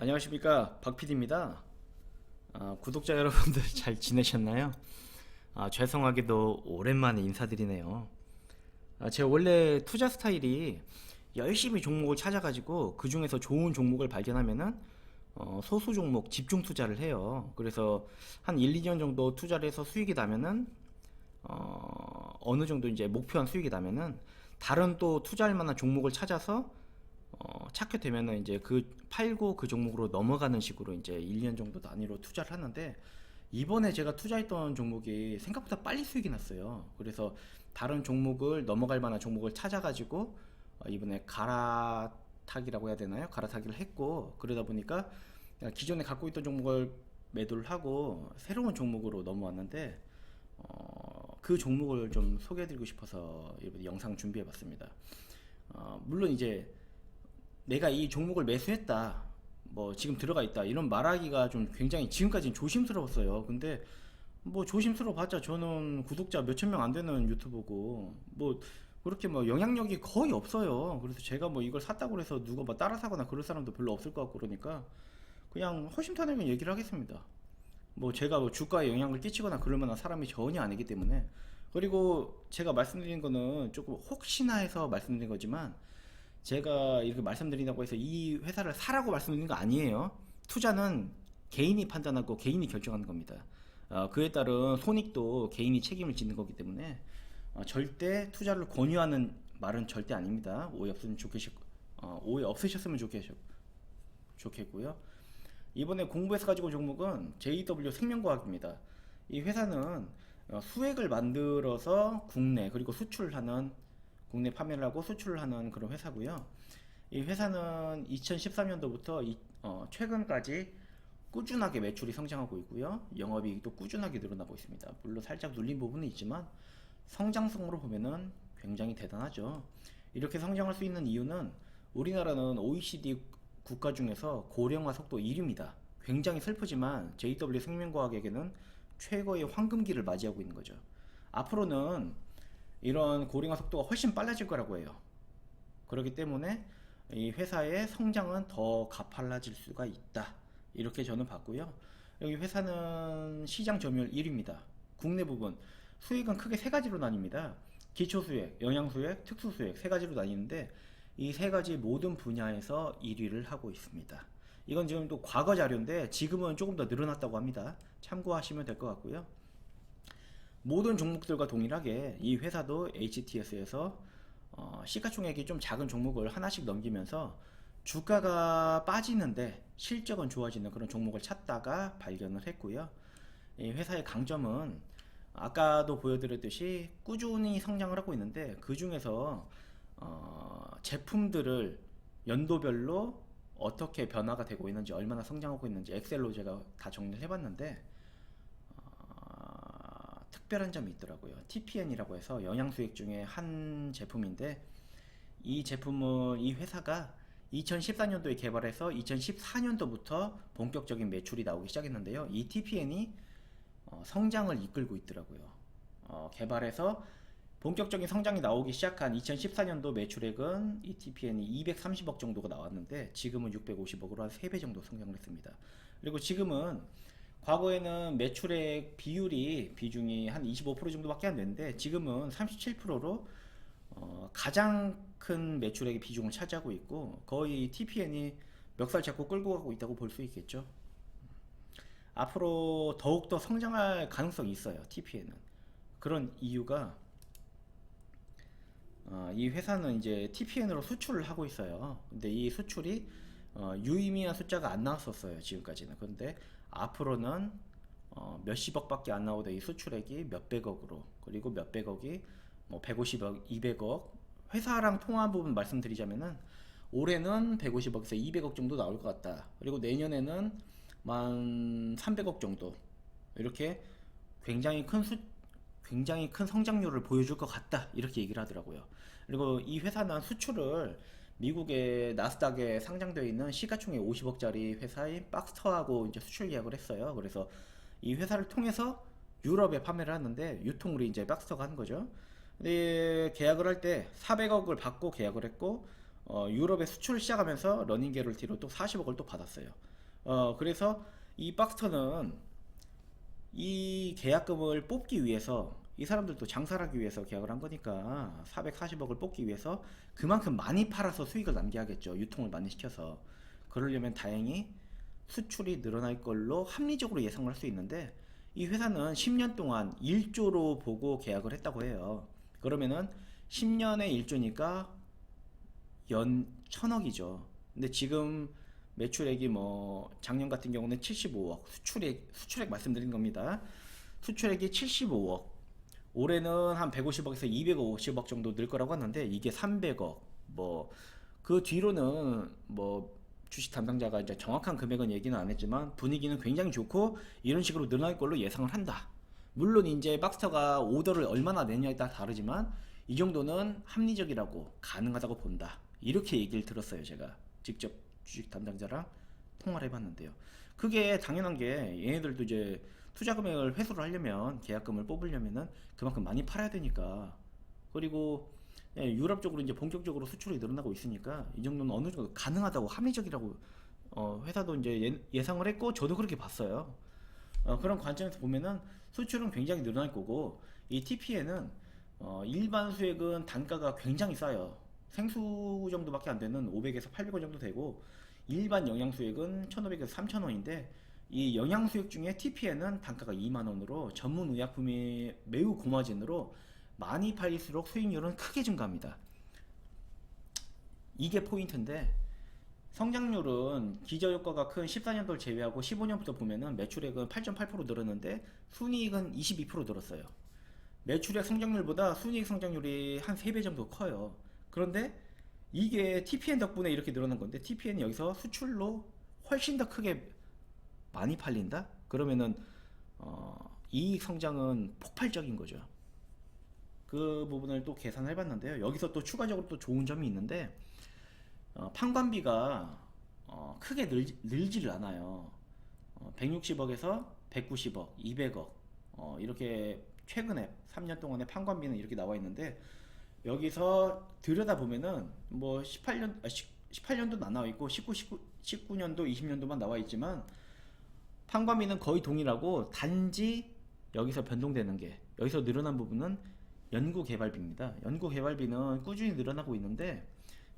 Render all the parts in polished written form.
안녕하십니까, 박 PD입니다. 구독자 여러분들 잘 지내셨나요? 죄송하게도 오랜만에 인사드리네요. 제 원래 투자 스타일이 열심히 종목을 찾아가지고 그 중에서 좋은 종목을 발견하면은 소수 종목 집중 투자를 해요. 그래서 한 1, 2년 정도 투자를 해서 수익이 나면은 어느 정도 이제 목표한 수익이 나면은 다른 또 투자할 만한 종목을 찾아서 찾게 되면은 이제 그 팔고 그 종목으로 넘어가는 식으로 이제 1년 정도 단위로 투자를 하는데, 이번에 제가 투자했던 종목이 생각보다 빨리 수익이 났어요. 그래서 다른 종목을 넘어갈 만한 종목을 찾아가지고 이번에 갈아타기라고 해야 되나요? 갈아타기를 했고, 그러다 보니까 기존에 갖고 있던 종목을 매도를 하고 새로운 종목으로 넘어왔는데, 그 종목을 좀 소개해드리고 싶어서 이번에 영상 준비해봤습니다. 물론 이제 내가 이 종목을 매수했다, 뭐 지금 들어가 있다 이런 말하기가 좀 굉장히 지금까지는 조심스러웠어요. 근데 뭐 조심스러워 봤자 저는 구독자 몇천 명 안 되는 유튜버고 뭐 그렇게 뭐 영향력이 거의 없어요. 그래서 제가 뭐 이걸 샀다고 해서 누가 뭐 따라 사거나 그럴 사람도 별로 없을 것 같고, 그러니까 그냥 허심탄회하게 얘기를 하겠습니다. 뭐 제가 뭐 주가에 영향을 끼치거나 그럴 만한 사람이 전혀 아니기 때문에. 그리고 제가 말씀드린 거는 조금 혹시나 해서 말씀드린 거지만, 제가 이렇게 말씀드린다고 해서 이 회사를 사라고 말씀드리는 거 아니에요. 투자는 개인이 판단하고 개인이 결정하는 겁니다. 그에 따른 손익도 개인이 책임을 지는 거기 때문에 절대 투자를 권유하는 말은 절대 아닙니다. 오해 없으셨으면 좋겠고요. 이번에 공부해서 가지고 온 종목은 JW 생명과학입니다. 이 회사는 수액을 만들어서 국내 그리고 수출하는, 국내 판매를 하고 수출을 하는 그런 회사고요. 이 회사는 2013년도부터 최근까지 꾸준하게 매출이 성장하고 있고요. 영업이익도 꾸준하게 늘어나고 있습니다. 물론 살짝 눌린 부분은 있지만 성장성으로 보면은 굉장히 대단하죠. 이렇게 성장할 수 있는 이유는 우리나라는 OECD 국가 중에서 고령화 속도 1위입니다. 굉장히 슬프지만 JW 생명과학에게는 최고의 황금기를 맞이하고 있는 거죠. 앞으로는 이런 고령화 속도가 훨씬 빨라질 거라고 해요. 그렇기 때문에 이 회사의 성장은 더 가팔라질 수가 있다, 이렇게 저는 봤고요. 여기 회사는 시장 점유율 1위입니다. 국내 부분 수익은 크게 세 가지로 나뉩니다. 기초수익, 영양수익, 특수수익 세 가지로 나뉘는데, 이 세 가지 모든 분야에서 1위를 하고 있습니다. 이건 지금 또 과거 자료인데 지금은 조금 더 늘어났다고 합니다. 참고하시면 될 것 같고요. 모든 종목들과 동일하게 이 회사도 HTS에서 시가총액이 좀 작은 종목을 하나씩 넘기면서 주가가 빠지는데 실적은 좋아지는 그런 종목을 찾다가 발견을 했고요. 이 회사의 강점은 아까도 보여드렸듯이 꾸준히 성장을 하고 있는데, 그 중에서 제품들을 연도별로 어떻게 변화가 되고 있는지, 얼마나 성장하고 있는지 엑셀로 제가 다 정리를 해봤는데, 특별한 점이 있더라고요. TPN이라고 해서 영양수액 중에 한 제품인데, 이 제품은 이 회사가 2014년도에 개발해서 2014년도부터 본격적인 매출이 나오기 시작했는데요. 이 TPN이 성장을 이끌고 있더라고요. 개발해서 본격적인 성장이 나오기 시작한 2014년도 매출액은 이 TPN이 230억 정도가 나왔는데, 지금은 650억으로 한 3배 정도 성장을 했습니다. 그리고 지금은, 과거에는 매출액 비중이 한 25% 정도밖에 안 됐는데 지금은 37%로 가장 큰 매출액의 비중을 차지하고 있고, 거의 TPN이 멱살 잡고 끌고 가고 있다고 볼 수 있겠죠. 앞으로 더욱더 성장할 가능성이 있어요, TPN은. 그런 이유가, 이 회사는 이제 TPN으로 수출을 하고 있어요. 근데 이 수출이 유의미한 숫자가 안 나왔었어요, 지금까지는. 그런데 앞으로는 몇십억밖에 안 나오던 이 수출액이 몇백억으로, 그리고 몇백억이 뭐 150억, 200억, 회사랑 통화한 부분 말씀드리자면은 올해는 150억에서 200억 정도 나올 것 같다. 그리고 내년에는 만 300억 정도, 이렇게 굉장히 굉장히 큰 성장률을 보여줄 것 같다, 이렇게 얘기를 하더라고요. 그리고 이 회사는 수출을 미국의 나스닥에 상장되어 있는 시가총액 50억짜리 회사인 박스터하고 이제 수출 계약을 했어요. 그래서 이 회사를 통해서 유럽에 판매를 하는데, 유통을 이제 박스터가 하는 거죠. 근데 계약을 할 때 400억을 받고 계약을 했고, 유럽에 수출을 시작하면서 러닝 게럴티로 또 40억을 또 받았어요. 그래서 이 박스터는 이 계약금을 뽑기 위해서 이 사람들도 장사를 하기 위해서 계약을 한 거니까 440억을 뽑기 위해서 그만큼 많이 팔아서 수익을 남겨야겠죠. 유통을 많이 시켜서. 그러려면 다행히 수출이 늘어날 걸로 합리적으로 예상을 할 수 있는데 이 회사는 10년 동안 1조로 보고 계약을 했다고 해요. 그러면은 10년에 1조니까 연 1000억이죠. 근데 지금 매출액이 뭐 작년 같은 경우는 75억, 수출액 말씀드린 겁니다. 수출액이 75억, 올해는 한 150억에서 250억 정도 늘 거라고 하는데 이게 300억, 뭐 그 뒤로는 뭐 주식 담당자가 이제 정확한 금액은 얘기는 안 했지만 분위기는 굉장히 좋고 이런 식으로 늘어날 걸로 예상을 한다. 물론 이제 박스터가 오더를 얼마나 내냐에 따라 다르지만 이 정도는 합리적이라고 가능하다고 본다. 이렇게 얘기를 들었어요. 제가 직접 주식 담당자랑 통화를 해봤는데요. 그게 당연한 게 얘네들도 이제 투자 금액을 회수를 하려면 계약금을 뽑으려면은 그만큼 많이 팔아야 되니까. 그리고 유럽 쪽으로 이제 본격적으로 수출이 늘어나고 있으니까 이 정도는 어느 정도 가능하다고 합리적이라고 회사도 이제 예상을 했고 저도 그렇게 봤어요. 그런 관점에서 보면은 수출은 굉장히 늘어날 거고 이 TPN은 일반 수액은 단가가 굉장히 싸요. 생수 정도밖에 안 되는 500에서 800원 정도 되고 일반 영양수액은 1,500에서 3,000원인데 이 영양수액 중에 TPN은 단가가 2만원으로 전문 의약품이 매우 고마진으로 많이 팔릴수록 수익률은 크게 증가합니다. 이게 포인트인데 성장률은 기저효과가 큰 14년도를 제외하고 15년부터 보면은 매출액은 8.8% 늘었는데 순이익은 22% 늘었어요. 매출액 성장률보다 순이익 성장률이 한 3배 정도 커요. 그런데 이게 TPN 덕분에 이렇게 늘어난 건데 TPN이 여기서 수출로 훨씬 더 크게 많이 팔린다? 그러면은 이익 성장은 폭발적인 거죠. 그 부분을 또 계산해 봤는데요. 여기서 또 추가적으로 또 좋은 점이 있는데 판관비가 크게 늘지를 않아요. 160억에서 190억, 200억 이렇게 최근에 3년 동안의 판관비는 이렇게 나와 있는데 여기서 들여다 보면은 뭐 18년도 안 나와 있고 19년도, 20년도만 나와 있지만 판관비는 거의 동일하고 단지 여기서 변동되는 게 여기서 늘어난 부분은 연구개발비입니다. 연구개발비는 꾸준히 늘어나고 있는데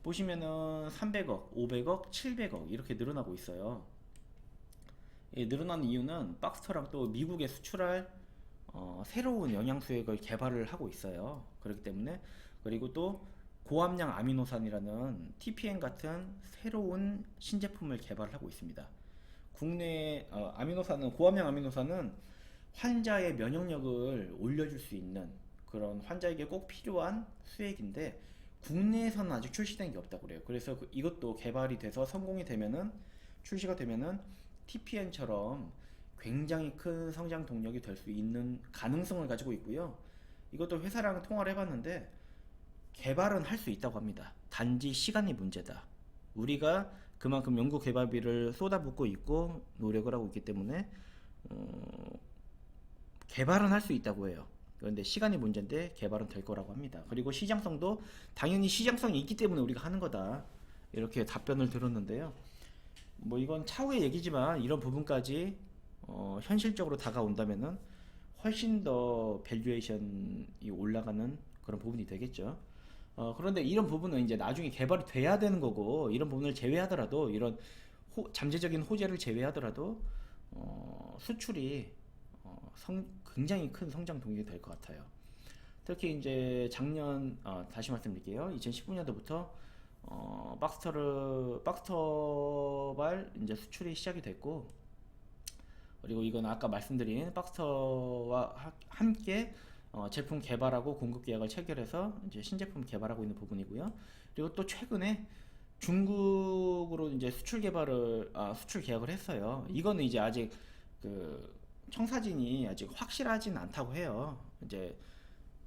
보시면은 300억, 500억, 700억 이렇게 늘어나고 있어요. 늘어나는 이유는 박스터랑 또 미국에 수출할 새로운 영양수액을 개발을 하고 있어요. 그렇기 때문에 그리고 또 고함량 아미노산이라는 TPN 같은 새로운 신제품을 개발을 하고 있습니다. 국내 고함량 아미노산은 환자의 면역력을 올려줄 수 있는 그런 환자에게 꼭 필요한 수액인데 국내에서는 아직 출시된 게 없다고 그래요. 그래서 이것도 개발이 돼서 성공이 되면은 출시가 되면은 TPN처럼 굉장히 큰 성장 동력이 될 수 있는 가능성을 가지고 있고요. 이것도 회사랑 통화를 해봤는데 개발은 할 수 있다고 합니다. 단지 시간이 문제다. 우리가 그만큼 연구 개발비를 쏟아붓고 있고 노력을 하고 있기 때문에 개발은 할 수 있다고 해요. 그런데 시간이 문제인데 개발은 될 거라고 합니다. 그리고 시장성도 당연히 시장성이 있기 때문에 우리가 하는 거다. 이렇게 답변을 들었는데요. 뭐 이건 차후의 얘기지만 이런 부분까지 현실적으로 다가온다면은 훨씬 더 밸류에이션이 올라가는 그런 부분이 되겠죠. 그런데 이런 부분은 이제 나중에 개발이 돼야 되는 거고 이런 부분을 제외하더라도 이런 잠재적인 호재를 제외하더라도 수출이 굉장히 큰 성장 동력이 될 것 같아요. 특히 이제 작년 다시 말씀드릴게요. 2019년도부터 박스터발 이제 수출이 시작이 됐고 그리고 이건 아까 말씀드린 박스터와 함께 제품 개발하고 공급 계약을 체결해서 이제 신제품 개발하고 있는 부분이고요. 그리고 또 최근에 중국으로 이제 수출 계약을 했어요. 이거는 이제 아직 그 청사진이 아직 확실하진 않다고 해요. 이제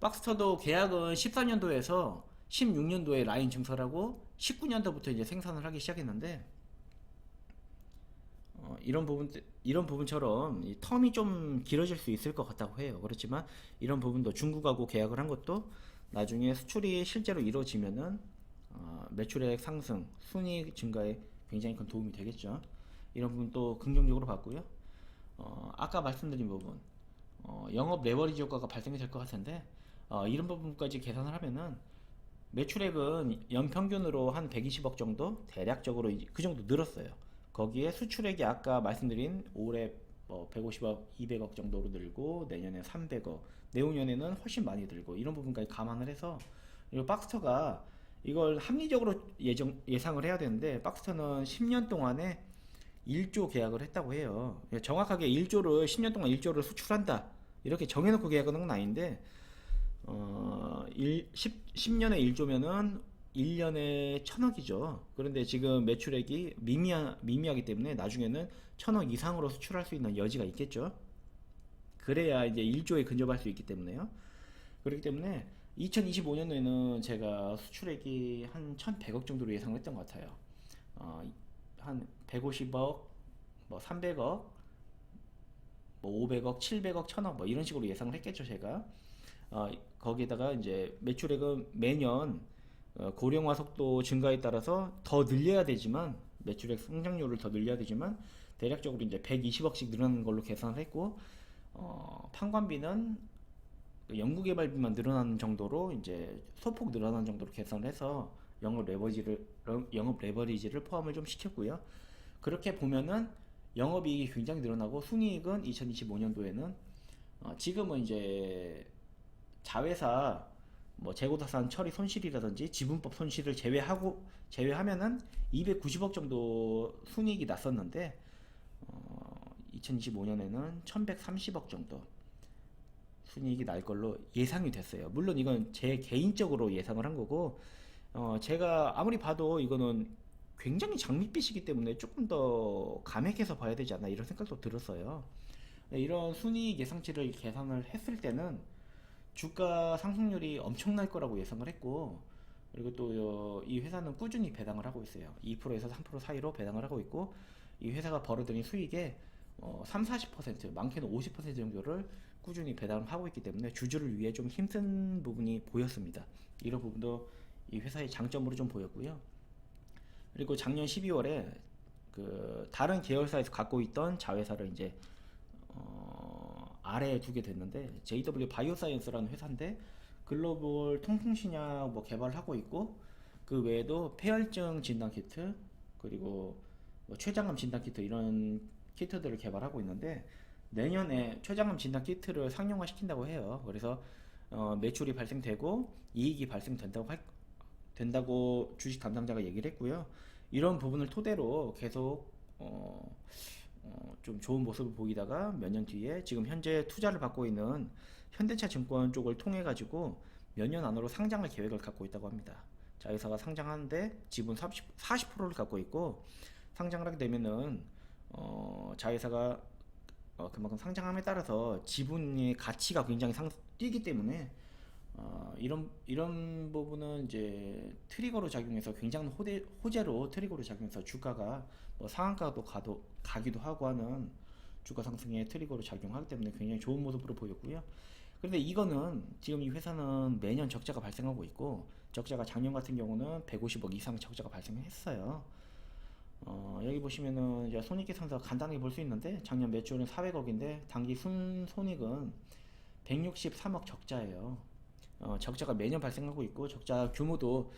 박스터도 계약은 14년도에서 16년도에 라인 증설하고 19년도부터 이제 생산을 하기 시작했는데 이런 부분처럼 이 텀이 좀 길어질 수 있을 것 같다고 해요. 그렇지만 이런 부분도 중국하고 계약을 한 것도 나중에 수출이 실제로 이루어지면은 매출액 상승, 순이익 증가에 굉장히 큰 도움이 되겠죠. 이런 부분 또 긍정적으로 봤고요. 아까 말씀드린 부분, 영업 레버리지 효과가 발생이 될 것 같은데, 이런 부분까지 계산을 하면은 매출액은 연평균으로 한 120억 정도 대략적으로 그 정도 늘었어요. 거기에 수출액이 아까 말씀드린 올해 150억, 200억 정도로 늘고 내년에 300억, 내후년에는 훨씬 많이 늘고 이런 부분까지 감안을 해서 그리고 박스터가 이걸 합리적으로 예상을 해야 되는데 박스터는 10년 동안에 1조 계약을 했다고 해요. 정확하게 1조를 10년 동안 1조를 수출한다 이렇게 정해놓고 계약하는 건 아닌데 10년에 1조면은 1년에 1000억이죠. 그런데 지금 매출액이 미미하기 때문에 나중에는 1000억 이상으로 수출할 수 있는 여지가 있겠죠. 그래야 이제 1조에 근접할 수 있기 때문에요. 그렇기 때문에 2025년에는 제가 수출액이 한 1100억 정도로 예상을 했던 것 같아요. 한 150억, 300억, 500억, 700억, 1000억 이런 식으로 예상을 했겠죠, 제가. 거기에다가 이제 매출액은 매년 고령화 속도 증가에 따라서 더 늘려야 되지만 매출액 성장률을 더 늘려야 되지만 대략적으로 이제 120억씩 늘어나는 걸로 계산을 했고 판관비는 연구개발비만 늘어나는 정도로 이제 소폭 늘어나는 정도로 계산을 해서 영업 레버리지를 포함을 좀 시켰고요. 그렇게 보면은 영업이익이 굉장히 늘어나고 순이익은 2025년도에는 지금은 이제 자회사 재고자산 처리 손실이라든지 지분법 손실을 제외하면은 290억 정도 순이익이 났었는데 2025년에는 1130억 정도 순이익이 날 걸로 예상이 됐어요. 물론 이건 제 개인적으로 예상을 한 거고 제가 아무리 봐도 이거는 굉장히 장밋빛이기 때문에 조금 더 감액해서 봐야 되지 않나 이런 생각도 들었어요. 이런 순이익 예상치를 계산을 했을 때는 주가 상승률이 엄청날 거라고 예상을 했고 그리고 또 이 회사는 꾸준히 배당을 하고 있어요. 2%에서 3% 사이로 배당을 하고 있고 이 회사가 벌어들인 수익의 30-40% 많게는 50% 정도를 꾸준히 배당을 하고 있기 때문에 주주를 위해 좀 힘쓴 부분이 보였습니다. 이런 부분도 이 회사의 장점으로 좀 보였고요. 그리고 작년 12월에 그 다른 계열사에서 갖고 있던 자회사를 이제 아래에 두게 됐는데 JW 바이오사이언스라는 회사인데 글로벌 통풍신약 개발을 하고 있고 그 외에도 폐혈증 진단 키트 그리고 췌장암 진단 키트 이런 키트들을 개발하고 있는데 내년에 췌장암 진단 키트를 상용화 시킨다고 해요. 그래서 매출이 발생되고 이익이 된다고 주식 담당자가 얘기를 했고요. 이런 부분을 토대로 계속 좀 좋은 모습을 보이다가 몇 년 뒤에 지금 현재 투자를 받고 있는 현대차 증권 쪽을 통해 가지고 몇 년 안으로 상장할 계획을 갖고 있다고 합니다. 자회사가 상장하는데 지분 40%를 갖고 있고 상장을 하게 되면은 자회사가 그만큼 상장함에 따라서 지분의 가치가 굉장히 뛰기 때문에 이런 부분은 이제 트리거로 작용해서 굉장한 호재로 트리거로 작용해서 주가가 상한가도 가기도 하고 하는 주가 상승에 트리거로 작용하기 때문에 굉장히 좋은 모습으로 보였고요. 그런데 이거는 지금 이 회사는 매년 적자가 발생하고 있고 적자가 작년 같은 경우는 150억 이상 적자가 발생했어요. 여기 보시면은 이제 손익계산서 간단하게 볼 수 있는데 작년 매출은 400억인데 당기 순손익은 163억 적자예요. 적자가 매년 발생하고 있고 적자 규모도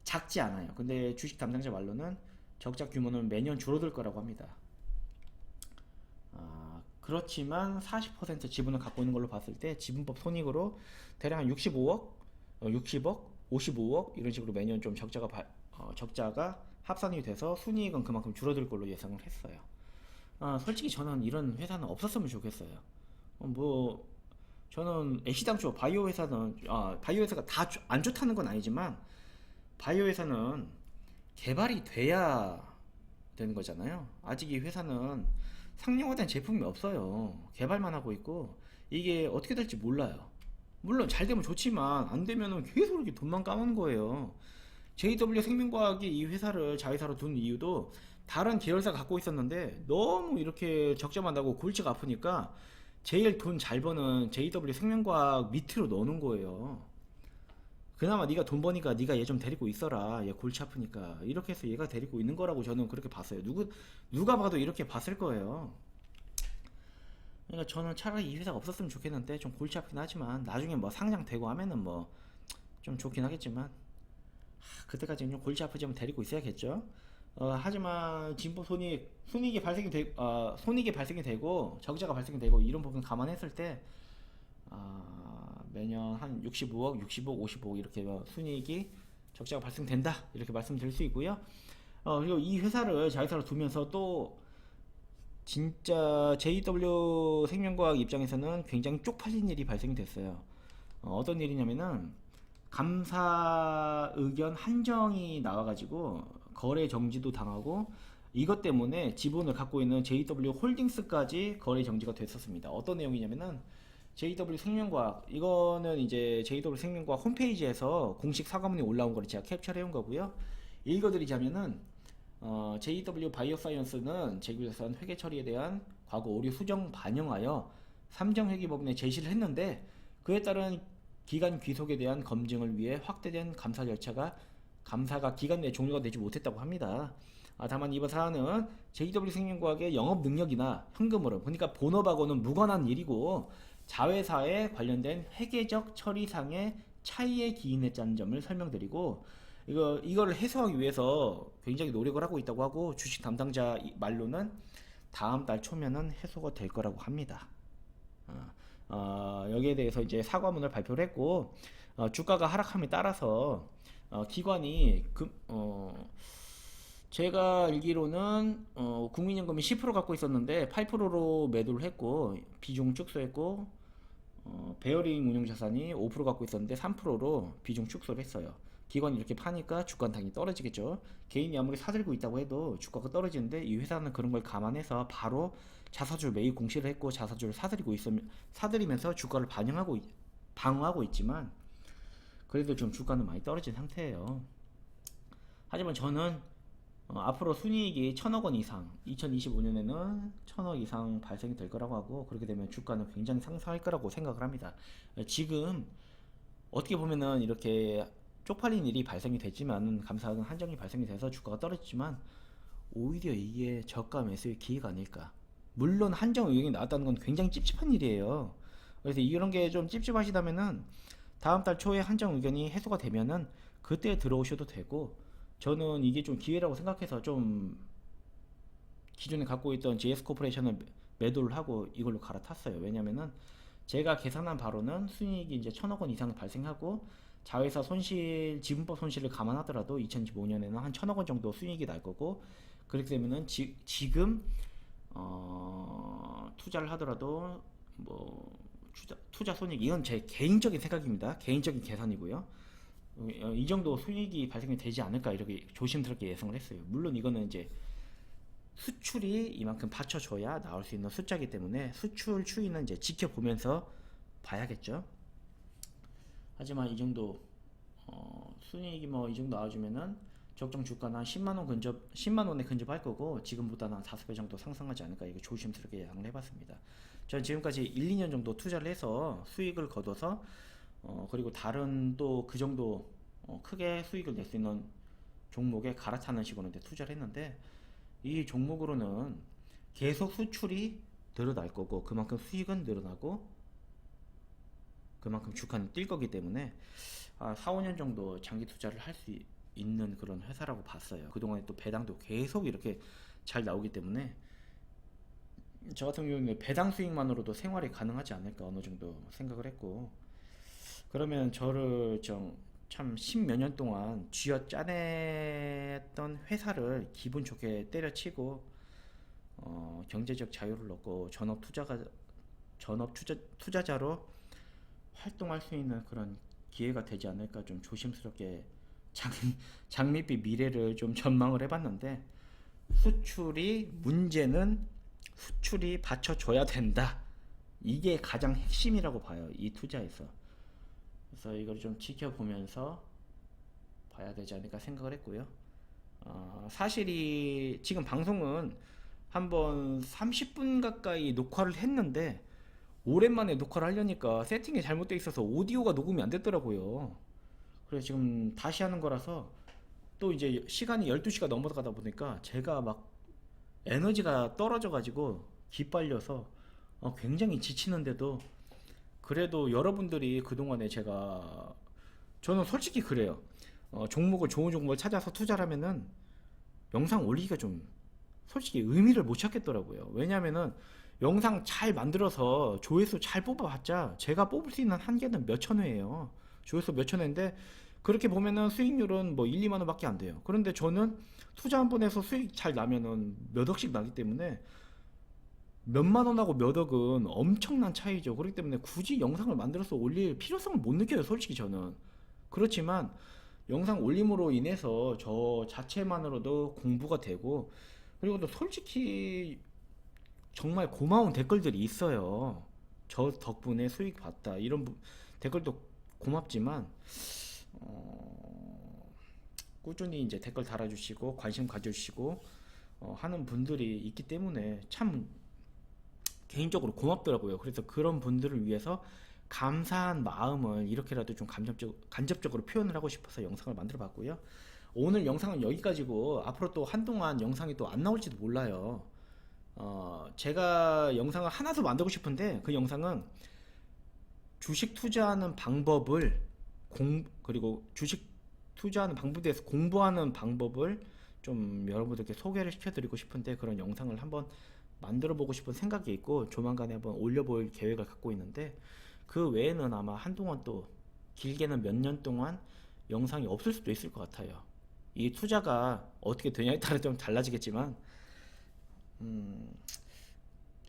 작지 않아요. 근데 주식 담당자 말로는 적자 규모는 매년 줄어들 거라고 합니다. 그렇지만 40% 지분을 갖고 있는 걸로 봤을 때 지분법 손익으로 대략 한 65억, 60억, 55억 이런 식으로 매년 좀 적자가 합산이 돼서 순이익은 그만큼 줄어들 걸로 예상을 했어요. 솔직히 저는 이런 회사는 없었으면 좋겠어요. 저는 애시당초 바이오 회사가 다 안 좋다는 건 아니지만 바이오 회사는 개발이 돼야 되는 거잖아요. 아직 이 회사는 상용화된 제품이 없어요. 개발만 하고 있고 이게 어떻게 될지 몰라요. 물론 잘 되면 좋지만 안 되면은 계속 이렇게 돈만 까먹는 거예요. JW 생명과학이 이 회사를 자회사로 둔 이유도 다른 계열사가 갖고 있었는데 너무 이렇게 적자만 나고 골치가 아프니까 제일 돈 잘 버는 JW 생명과학 밑으로 넣는 거예요. 그나마 네가 돈 버니까 네가 얘 좀 데리고 있어라. 얘 골치 아프니까. 이렇게 해서 얘가 데리고 있는 거라고 저는 그렇게 봤어요. 누가 봐도 이렇게 봤을 거예요. 그러니까 저는 차라리 이 회사가 없었으면 좋겠는데 좀 골치 아프긴 하지만 나중에 뭐 상장되고 하면은 뭐 좀 좋긴 하겠지만 그때까지는 좀 골치 아프지만 데리고 있어야겠죠. 하지만 진보 손익이 발생이 되고 적자가 발생이 되고 이런 부분 감안했을 때 매년 한 65억, 65억, 55억 이렇게 순이익이 적자가 발생된다 이렇게 말씀드릴 수 있고요. 그리고 이 회사를 자회사로 두면서 또 진짜 JW 생명과학 입장에서는 굉장히 쪽팔린 일이 발생이 됐어요. 어떤 일이냐면은 감사 의견 한정이 나와가지고 거래 정지도 당하고 이것 때문에 지분을 갖고 있는 JW 홀딩스까지 거래 정지가 됐었습니다. 어떤 내용이냐면은 JW 생명과학 이거는 이제 JW 생명과학 홈페이지에서 공식 사과문이 올라온 거를 제가 캡처를 해온 거고요. 읽어드리자면은 JW 바이오사이언스는 제기유산 회계 처리에 대한 과거 오류 수정 반영하여 삼정회계법인에 제시를 했는데 그에 따른 기간 귀속에 대한 검증을 위해 확대된 감사가 기간 내에 종료가 되지 못했다고 합니다. 다만 이번 사안은 JW 생명과학의 영업 능력이나 현금으로 그러니까 본업하고는 무관한 일이고 자회사에 관련된 회계적 처리상의 차이에 기인했다는 점을 설명드리고 이거를 해소하기 위해서 굉장히 노력을 하고 있다고 하고 주식 담당자 말로는 다음 달 초면은 해소가 될 거라고 합니다. 여기에 대해서 이제 사과문을 발표를 했고 주가가 하락함에 따라서 기관이 제가 알기로는 국민연금이 10% 갖고 있었는데 8%로 매도를 했고 비중 축소했고 베어링 운용자산이 5% 갖고 있었는데 3%로 비중 축소를 했어요. 기관이 이렇게 파니까 주가는 당연히 떨어지겠죠. 개인이 아무리 사들고 있다고 해도 주가가 떨어지는데 이 회사는 그런 걸 감안해서 바로 자사주 매입 공시를 했고 자사주를 사들이면서 주가를 방어하고 있지만 그래도 좀 주가는 많이 떨어진 상태예요. 하지만 저는 앞으로 순이익이 1000억 원 이상 2025년에는 1000억 이상 발생이 될 거라고 하고 그렇게 되면 주가는 굉장히 상승할 거라고 생각을 합니다. 지금 어떻게 보면은 이렇게 쪽팔린 일이 발생이 됐지만 감사한 한정이 발생이 돼서 주가가 떨어졌지만 오히려 이게 저가 매수의 기회가 아닐까. 물론 한정 의견이 나왔다는 건 굉장히 찝찝한 일이에요. 그래서 이런 게 좀 찝찝하시다면은 다음 달 초에 한정 의견이 해소가 되면은 그때 들어오셔도 되고 저는 이게 좀 기회라고 생각해서 좀 기존에 갖고 있던 GS 코퍼레이션을 매도를 하고 이걸로 갈아탔어요. 왜냐면은 제가 계산한 바로는 순이익이 이제 1000억 원 이상 발생하고 자회사 지분법 손실을 감안하더라도 2025년에는 한 1000억 원 정도 순이익이 날 거고 그렇게 되면은 지금 투자를 하더라도 뭐 투자 손익 이건 제 개인적인 생각입니다. 개인적인 계산이고요. 이 정도 수익이 발생이 되지 않을까 이렇게 조심스럽게 예상을 했어요. 물론 이거는 이제 수출이 이만큼 받쳐줘야 나올 수 있는 숫자이기 때문에 수출 추이는 이제 지켜보면서 봐야겠죠. 하지만 이 정도 순이익이 뭐 이 정도 나와주면은 적정 주가는 한 10만 원에 근접할 거고 지금보다는 한 5배 정도 상승하지 않을까 이거 조심스럽게 예상을 해봤습니다. 저는 지금까지 1, 2년 정도 투자를 해서 수익을 거둬서 그리고 다른 또 그 정도 크게 수익을 낼 수 있는 종목에 갈아타는 식으로 이제 투자를 했는데 이 종목으로는 계속 수출이 늘어날 거고 그만큼 수익은 늘어나고 그만큼 주가는 뛸 거기 때문에 4, 5년 정도 장기 투자를 할 수 있는 그런 회사라고 봤어요. 그동안에 또 배당도 계속 이렇게 잘 나오기 때문에 저 같은 경우는 배당 수익만으로도 생활이 가능하지 않을까 어느 정도 생각을 했고 그러면 저를 참 십몇 년 동안 쥐어 짜냈던 회사를 기분 좋게 때려치고 경제적 자유를 얻고 투자자로 활동할 수 있는 그런 기회가 되지 않을까 좀 조심스럽게 장밋빛 미래를 좀 전망을 해봤는데 문제는 수출이 받쳐줘야 된다. 이게 가장 핵심이라고 봐요. 이 투자에서. 그래서 이걸 좀 지켜보면서 봐야 되지 않을까 생각을 했고요. 사실이 지금 방송은 한번 30분 가까이 녹화를 했는데 오랜만에 녹화를 하려니까 세팅이 잘못되어 있어서 오디오가 녹음이 안 됐더라고요. 그래서 지금 다시 하는 거라서 또 이제 시간이 12시가 넘어가다 보니까 제가 막 에너지가 떨어져 가지고 기빨려서 굉장히 지치는데도 그래도 여러분들이 그동안에 제가 저는 솔직히 그래요. 종목을 좋은 종목을 찾아서 투자를 하면은 영상 올리기가 좀 솔직히 의미를 못 찾겠더라고요. 왜냐면은 영상 잘 만들어서 조회수 잘 뽑아봤자 제가 뽑을 수 있는 한계는 몇천 회예요. 조회수 몇천 회인데 그렇게 보면은 수익률은 뭐 1, 2만 원밖에 안 돼요. 그런데 저는 투자 한 번 해서 수익 잘 나면은 몇 억씩 나기 때문에 몇만 원하고 몇 억은 엄청난 차이죠. 그렇기 때문에 굳이 영상을 만들어서 올릴 필요성을 못 느껴요, 솔직히 저는. 그렇지만 영상 올림으로 인해서 저 자체만으로도 공부가 되고, 그리고 또 솔직히 정말 고마운 댓글들이 있어요. 저 덕분에 수익 봤다. 이런 댓글도 고맙지만, 어, 꾸준히 이제 댓글 달아주시고, 관심 가져주시고, 하는 분들이 있기 때문에 참 개인적으로 고맙더라고요. 그래서 그런 분들을 위해서 감사한 마음을 이렇게라도 좀 간접적으로 표현을 하고 싶어서 영상을 만들어 봤고요. 오늘 영상은 여기까지고 앞으로 또 한동안 영상이 또 안 나올지도 몰라요. 제가 영상을 하나 더 만들고 싶은데 그 영상은 주식 투자하는 방법을 그리고 주식 투자하는 방법에 대해서 공부하는 방법을 좀 여러분들께 소개를 시켜드리고 싶은데 그런 영상을 한번 만들어 보고 싶은 생각이 있고 조만간에 한번 올려볼 계획을 갖고 있는데 그 외에는 아마 한동안 또 길게는 몇 년 동안 영상이 없을 수도 있을 것 같아요. 이 투자가 어떻게 되냐에 따라 좀 달라지겠지만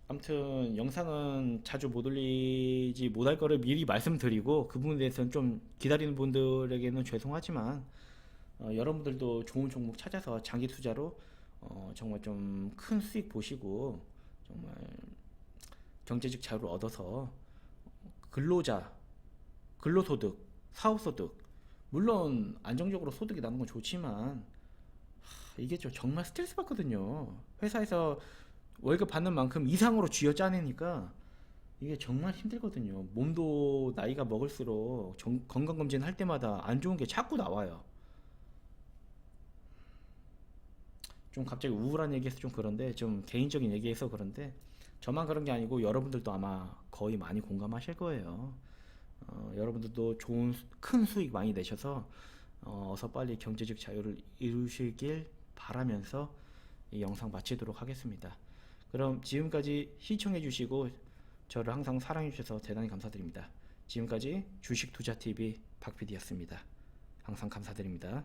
아무튼 영상은 자주 못 올리지 못할 거를 미리 말씀드리고 그 부분에 대해서는 좀 기다리는 분들에게는 죄송하지만 여러분들도 좋은 종목 찾아서 장기 투자로 정말 좀 큰 수익 보시고 정말 경제적 자유를 얻어서 근로자, 근로소득, 사업소득 물론 안정적으로 소득이 나는 건 좋지만 이게 정말 스트레스 받거든요. 회사에서 월급 받는 만큼 이상으로 쥐어짜내니까 이게 정말 힘들거든요. 몸도 나이가 먹을수록 건강검진 할 때마다 안 좋은 게 자꾸 나와요. 좀 갑자기 우울한 얘기해서 좀 그런데 좀 개인적인 얘기해서 그런데 저만 그런 게 아니고 여러분들도 아마 거의 많이 공감하실 거예요. 여러분들도 좋은 큰 수익 많이 내셔서 어서 빨리 경제적 자유를 이루시길 바라면서 이 영상 마치도록 하겠습니다. 그럼 지금까지 시청해 주시고 저를 항상 사랑해 주셔서 대단히 감사드립니다. 지금까지 주식투자TV 박PD였습니다. 항상 감사드립니다.